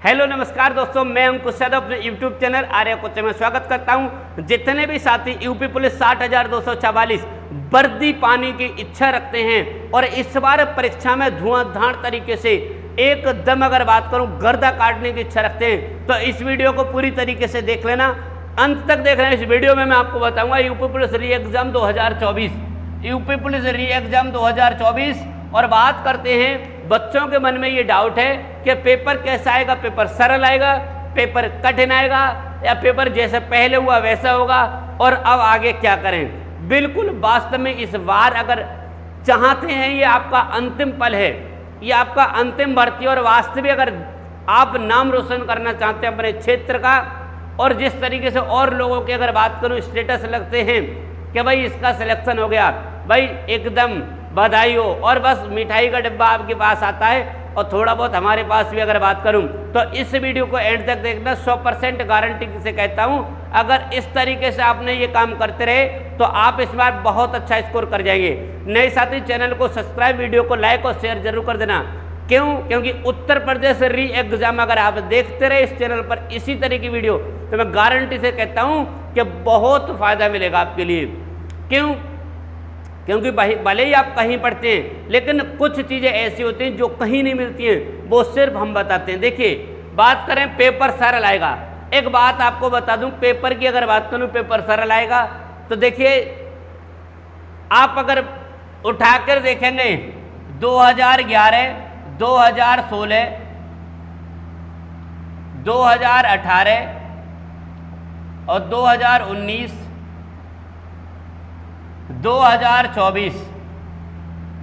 Hello नमस्कार दोस्तों, मैं अंकुश यादव अपने यूट्यूब चैनल आर्य कोच में स्वागत करता हूं। जितने भी साथी यूपी पुलिस 60,244 वर्दी पाने की इच्छा रखते हैं और इस बार परीक्षा में धुआंधार तरीके से एकदम अगर बात करूं गर्दा काटने की इच्छा रखते हैं तो इस वीडियो को पूरी तरीके से देख लेना, अंत तक देख लेना। इस वीडियो में मैं आपको बताऊंगा यूपी पुलिस री एग्जाम 2024, यूपी पुलिस री एग्जाम 2024 और बात करते हैं बच्चों के मन में ये डाउट है कि पेपर कैसा आएगा, पेपर सरल आएगा, पेपर कठिन आएगा या पेपर जैसे पहले हुआ वैसा होगा और अब आगे क्या करें। बिल्कुल वास्तव में इस बार अगर चाहते हैं ये आपका अंतिम पल है, ये आपका अंतिम भर्ती और वास्तविक अगर आप नाम रोशन करना चाहते हैं अपने क्षेत्र का और जिस तरीके से और लोगों की अगर बात करूं स्टेटस लगते हैं कि भाई इसका सिलेक्शन हो गया, भाई एकदम बधाई हो और बस मिठाई का डिब्बा आपके पास आता है और थोड़ा बहुत हमारे पास भी अगर बात करूं तो इस वीडियो को एंड तक देखना। 100% गारंटी से कहता हूं अगर इस तरीके से आपने ये काम करते रहे तो आप इस बार बहुत अच्छा स्कोर कर जाएंगे। नए साथी चैनल को सब्सक्राइब, वीडियो को लाइक और शेयर जरूर कर देना। क्यों? क्योंकि उत्तर प्रदेश री एग्जाम अगर आप देखते रहे इस चैनल पर इसी तरह की वीडियो तो मैं गारंटी से कहता हूं कि बहुत फायदा मिलेगा आपके लिए। क्यों? क्योंकि भले ही आप कहीं पढ़ते हैं लेकिन कुछ चीज़ें ऐसी होती हैं जो कहीं नहीं मिलती हैं, वो सिर्फ हम बताते हैं। देखिए बात करें पेपर सरल आएगा, एक बात आपको बता दूं, पेपर की अगर बात करूं पेपर सरल आएगा तो देखिए आप अगर उठाकर देखेंगे 2011, 2016, 2018 और 2019, 2024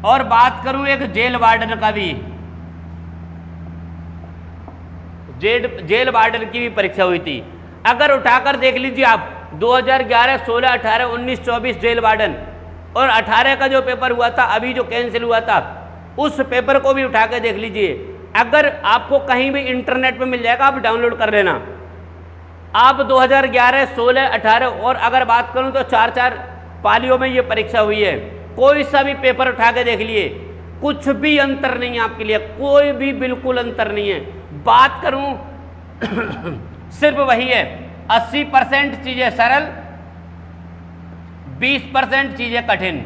और बात करूं एक जेल वार्डन का भी, जेल वार्डन की भी परीक्षा हुई थी। अगर उठाकर देख लीजिए आप 2011, 16, 18, 19, 24 जेल वार्डन और 18 का जो पेपर हुआ था अभी जो कैंसिल हुआ था उस पेपर को भी उठा के देख लीजिए। अगर आपको कहीं भी इंटरनेट पे मिल जाएगा आप डाउनलोड कर लेना। आप 2011, 16, 18 और अगर बात करूं तो 4-4 पालियों में ये परीक्षा हुई है, कोई सा भी पेपर उठा के देख लिए, कुछ भी अंतर नहीं है आपके लिए, कोई भी बिल्कुल अंतर नहीं है। बात करूं सिर्फ वही है 80% चीजें सरल, 20% चीजें कठिन।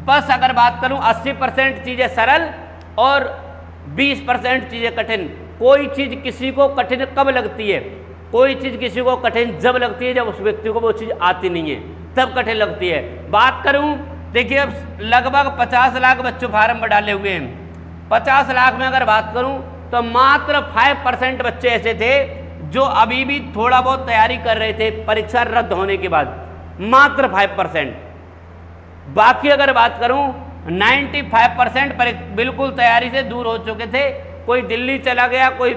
बस अगर बात करूं 80% चीजें सरल और 20% चीजें कठिन। कोई चीज किसी को कठिन कब लगती है? कोई चीज किसी को कठिन जब लगती है जब उस व्यक्ति को वो चीज आती नहीं है, तब कठिन लगती है। बात करूं देखिए अब लगभग 50 लाख बच्चों फार्म पर डाले हुए हैं। 50 लाख में अगर बात करूं तो मात्र 5% बच्चे ऐसे थे जो अभी भी थोड़ा बहुत तैयारी कर रहे थे परीक्षा रद्द होने के बाद, मात्र 5%। बाकी अगर बात करूं 95% बिल्कुल तैयारी से दूर हो चुके थे। कोई दिल्ली चला गया, कोई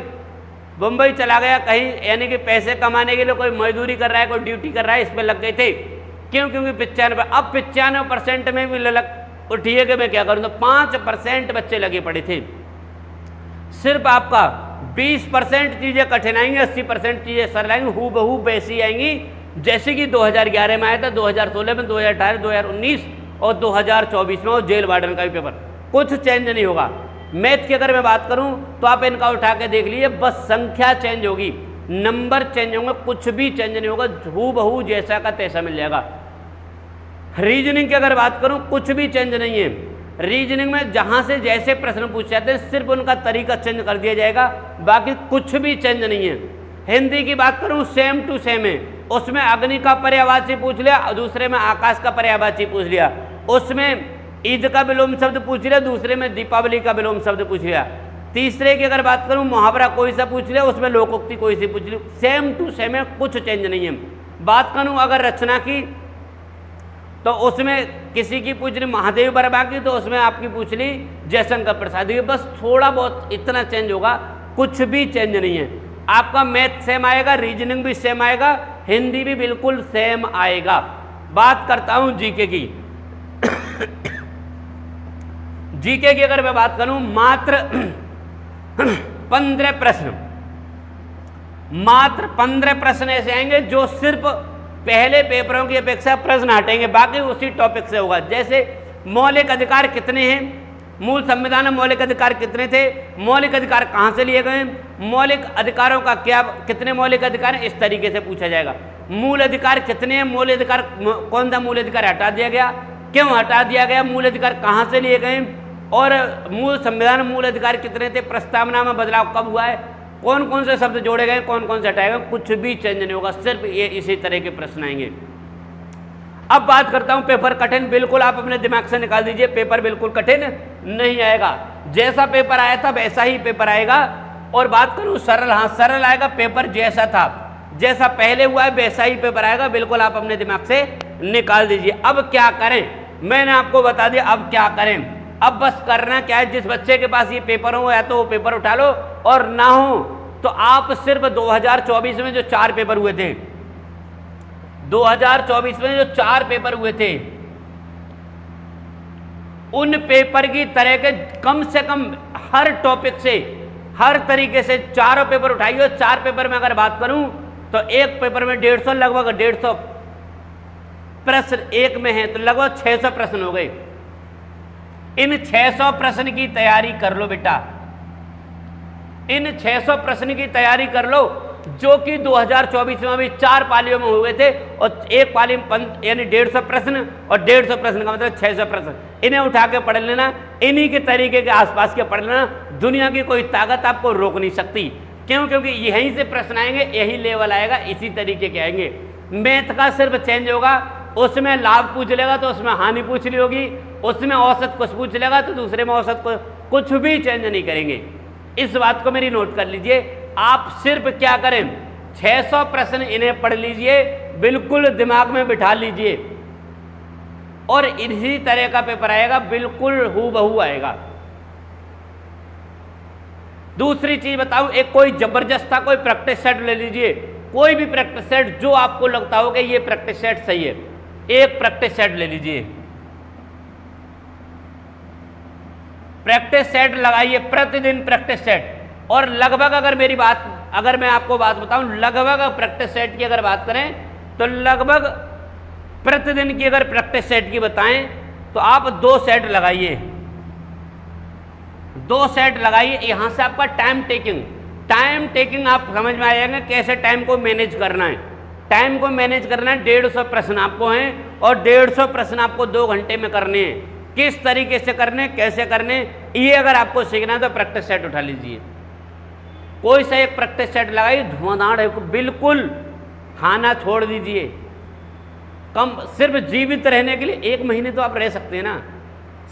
मुंबई चला गया, कहीं यानी कि पैसे कमाने के लिए कोई मजदूरी कर रहा है, कोई ड्यूटी कर रहा है, इसमें लग गए थे। क्यों? क्योंकि 95, अब 95% में भी लग उठिए कि मैं क्या करूँ तो 5% बच्चे लगे पड़े थे। सिर्फ आपका 20% चीज़ें कठिन आएंगी, 80% चीज़ें सरल आएंगी, हूबहू वैसी आएंगी जैसे कि 2011 में आया था, 2016 में, 2018, 2019 और 2024 में और जेल वार्डन का भी पेपर। कुछ चेंज नहीं होगा। मैथ की अगर मैं बात करूं तो आप इनका उठा के देख लीजिए, बस संख्या चेंज होगी, नंबर चेंज होंगे, कुछ भी चेंज नहीं होगा, हूबहू जैसा का तैसा मिल जाएगा। रीजनिंग की अगर बात करूं कुछ भी चेंज नहीं है। रीजनिंग में जहां से जैसे प्रश्न पूछे जाते हैं सिर्फ उनका तरीका चेंज कर दिया जाएगा, बाकी कुछ भी चेंज नहीं है। हिंदी की बात करूं सेम टू सेम है, उसमें अग्नि का पर्यायवाची पूछ लिया, दूसरे में आकाश का पर्यायवाची पूछ लिया, उसमें ईद का विलोम शब्द पूछ लिया, दूसरे में दीपावली का विलोम शब्द पूछ लिया, तीसरे की अगर बात करूं मुहावरा कोई सा पूछ लिया, उसमें लोकोक्ति कोई सी पूछ ली, सेम टू सेम है, कुछ चेंज नहीं है। बात करूं अगर रचना की तो उसमें किसी की पूछ ली महादेव वर्मा की तो उसमें आपकी पूछ ली जयशंकर प्रसाद की, बस थोड़ा बहुत इतना चेंज होगा, कुछ भी चेंज नहीं है। आपका मैथ सेम आएगा, रीजनिंग भी सेम आएगा, हिंदी भी बिल्कुल सेम आएगा। बात करता हूं जीके की। जीके की अगर मैं बात करूं मात्र 15 प्रश्न, मात्र 15 प्रश्न ऐसे आएंगे जो सिर्फ पहले पेपरों की अपेक्षा प्रश्न हटेंगे, बाकी उसी टॉपिक से होगा। जैसे मौलिक अधिकार कितने हैं, मूल संविधान में मौलिक अधिकार कितने थे, मौलिक अधिकार कहाँ से लिए गए, मौलिक अधिकारों का क्या, कितने मौलिक अधिकार हैं, इस तरीके से पूछा जाएगा। मूल अधिकार कितने हैं, मूल अधिकार कौन सा मूल अधिकार हटा दिया गया, क्यों हटा दिया गया, मूल अधिकार कहाँ से लिए गए, और मूल संविधान मूल अधिकार कितने थे, प्रस्तावना में बदलाव कब हुआ है, कौन कौन से शब्द जोड़े गए, कौन कौन से हटाए गए, कुछ भी चेंज नहीं होगा, सिर्फ ये इसी तरह के प्रश्न आएंगे। अब बात करता हूं पेपर कठिन, बिल्कुल आप अपने दिमाग से निकाल दीजिए, पेपर बिल्कुल कठिन नहीं आएगा, जैसा पेपर आया था वैसा ही पेपर आएगा। और बात करूं सरल, हाँ सरल आएगा, पेपर जैसा था, जैसा पहले हुआ है वैसा ही पेपर आएगा, बिल्कुल आप अपने दिमाग से निकाल दीजिए। अब क्या करें, मैंने आपको बता दिया, अब क्या करें, अब बस करना क्या है, जिस बच्चे के पास ये पेपर हो या तो वो पेपर उठा लो, और ना हो तो आप सिर्फ 2024 में जो 4 पेपर हुए थे, 2024 में जो 4 पेपर हुए थे, उन पेपर की तरह के कम से कम हर टॉपिक से, हर तरीके से चारों पेपर उठाइए। 4 पेपर में अगर बात करूं तो एक पेपर में 150, लगभग 150 प्रश्न एक में है, तो लगभग 600 प्रश्न हो गए। इन 600 प्रश्न की तैयारी कर लो बेटा, इन 600 प्रश्न की तैयारी कर लो, जो कि 2024 में अभी 4 पालियों में हुए थे, और एक पाली में यानी 150 प्रश्न, और 150 प्रश्न का मतलब 600 प्रश्न, इन्हें उठा के पढ़ लेना, इन्हीं के तरीके के आसपास के पढ़ लेना, दुनिया की कोई ताकत आपको रोक नहीं सकती। क्यों? क्योंकि यहीं से प्रश्न आएंगे, यही लेवल आएगा, इसी तरीके के आएंगे। मैथ का सिर्फ चेंज होगा, उसमें लाभ पूछ लेगा तो उसमें हानि पूछ ली होगी, उसमें औसत कुछ पूछ लेगा तो दूसरे में औसत कुछ भी चेंज नहीं करेंगे। इस बात को मेरी नोट कर लीजिए। आप सिर्फ क्या करें, 600 प्रश्न इन्हें पढ़ लीजिए, बिल्कुल दिमाग में बिठा लीजिए, और इसी तरह का पेपर आएगा, बिल्कुल हूबहू आएगा। दूसरी चीज बताऊं, एक कोई जबरदस्त था, कोई प्रैक्टिस सेट ले लीजिए, कोई भी प्रैक्टिस सेट जो आपको लगता हो कि ये प्रैक्टिस सेट सही है, एक प्रैक्टिस सेट ले लीजिए, प्रैक्टिस सेट लगाइए, प्रतिदिन प्रैक्टिस सेट। और लगभग अगर मैं आपको बात बताऊं, लगभग प्रैक्टिस सेट की अगर बात करें तो लगभग प्रतिदिन की अगर प्रैक्टिस सेट की बताएं तो आप 2 सेट लगाइए, 2 सेट लगाइए। यहां से आपका टाइम टेकिंग आप समझ में आ जाएगा, कैसे टाइम को मैनेज करना है। टाइम को मैनेज करना है, 150 प्रश्न आपको हैं, और 150 प्रश्न आपको 2 घंटे में करने हैं। किस तरीके से करने, कैसे करने, ये अगर आपको सीखना है तो प्रैक्टिस सेट उठा लीजिए, कोई सा एक प्रैक्टिस सेट लगाइए, धुआंधार है, बिल्कुल खाना छोड़ दीजिए। कम सिर्फ जीवित रहने के लिए 1 महीने तो आप रह सकते हैं ना,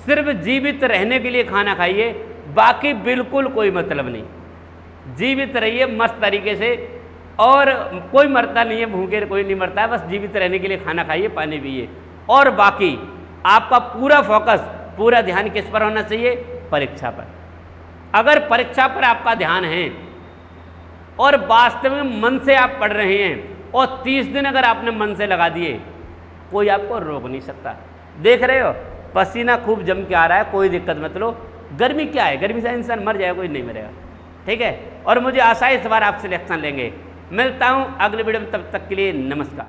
सिर्फ जीवित रहने के लिए खाना खाइए, बाकी बिल्कुल कोई मतलब नहीं। जीवित रहिए मस्त तरीके से, और कोई मरता नहीं है, भूखे कोई नहीं मरता है, बस जीवित रहने के लिए खाना खाइए, पानी पिए, और बाकी आपका पूरा फोकस, पूरा ध्यान किस पर होना चाहिए, परीक्षा पर। अगर परीक्षा पर आपका ध्यान है और वास्तव में मन से आप पढ़ रहे हैं, और 30 दिन अगर आपने मन से लगा दिए, कोई आपको रोक नहीं सकता। देख रहे हो पसीना खूब जम के आ रहा है, कोई दिक्कत मत लो। गर्मी क्या है, गर्मी से इंसान मर जाएगा, कोई नहीं मरेगा, ठीक है। और मुझे आशा है इस बार आप सिलेक्शन लेंगे। मिलता हूँ अगले वीडियो में, तब तक के लिए नमस्कार।